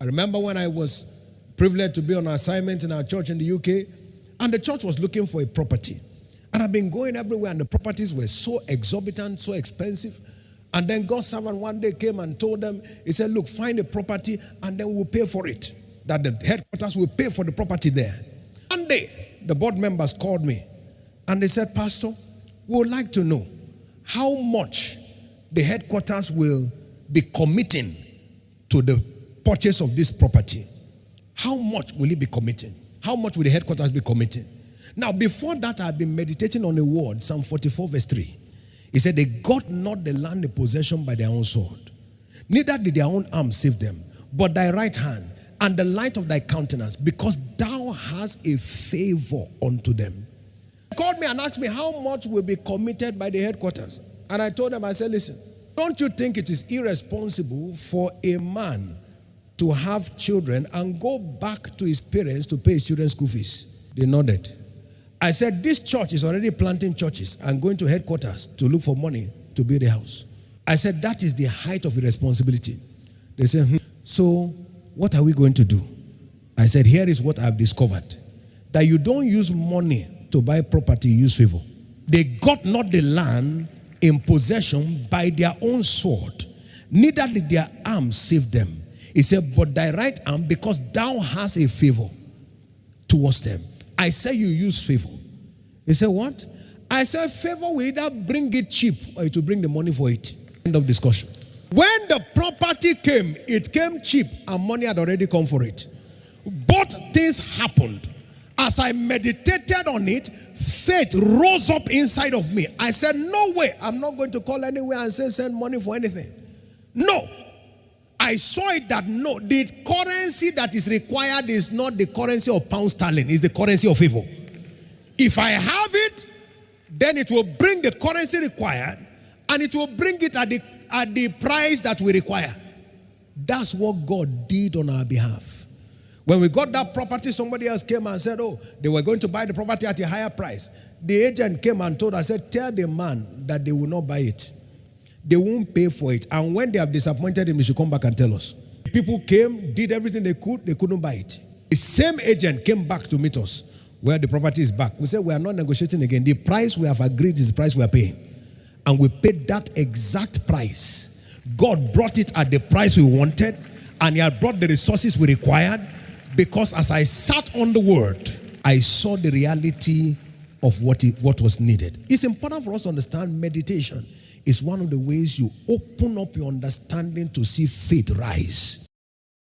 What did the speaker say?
I remember when I was privileged to be on assignment in our church in the UK, and the church was looking for a property. And I've been going everywhere, and the properties were so exorbitant, so expensive. And then God's servant one day came and told them, he said, look, find a property and then we'll pay for it. That the headquarters will pay for the property there. One day, the board members called me and they said, Pastor, we would like to know how much the headquarters will be committing to the purchase of this property. How much will it be committing? How much will the headquarters be committing? Now, before that, I've been meditating on the word, Psalm 44 verse 3. He said, they got not the land in possession by their own sword. Neither did their own arm save them, but thy right hand and the light of thy countenance, because thou hast a favor unto them. He called me and asked me how much will be committed by the headquarters. And I told them, I said, listen, don't you think it is irresponsible for a man to have children and go back to his parents to pay his children's school fees? They nodded. I said, this church is already planting churches and going to headquarters to look for money to build a house. I said, that is the height of irresponsibility. They said, so what are we going to do? I said, here is what I've discovered. That you don't use money to buy property, you use favor. They got not the land in possession by their own sword, neither did their arm save them. He said, but thy right arm, because thou hast a favor towards them. I said, you use favor. He said, what? I said, favor will either bring it cheap or it will bring the money for it. End of discussion. When the property came, it came cheap and money had already come for it. Both things happened. As I meditated on it, faith rose up inside of me. I said, no way. I'm not going to call anywhere and say send money for anything. No. I saw it that no, the currency that is required is not the currency of pound sterling, it's the currency of favor. If I have it, then it will bring the currency required and it will bring it at the price that we require. That's what God did on our behalf. When we got that property, somebody else came and said, oh, they were going to buy the property at a higher price. The agent came and told us, said, tell the man that they will not buy it. They won't pay for it. And when they have disappointed him, they should come back and tell us. People came, did everything they couldn't buy it. The same agent came back to meet us where the property is back. We said, we are not negotiating again. The price we have agreed is the price we are paying. And we paid that exact price. God brought it at the price we wanted, and he had brought the resources we required, because as I sat on the word, I saw the reality of what was needed. It's important for us to understand meditation is one of the ways you open up your understanding to see faith rise.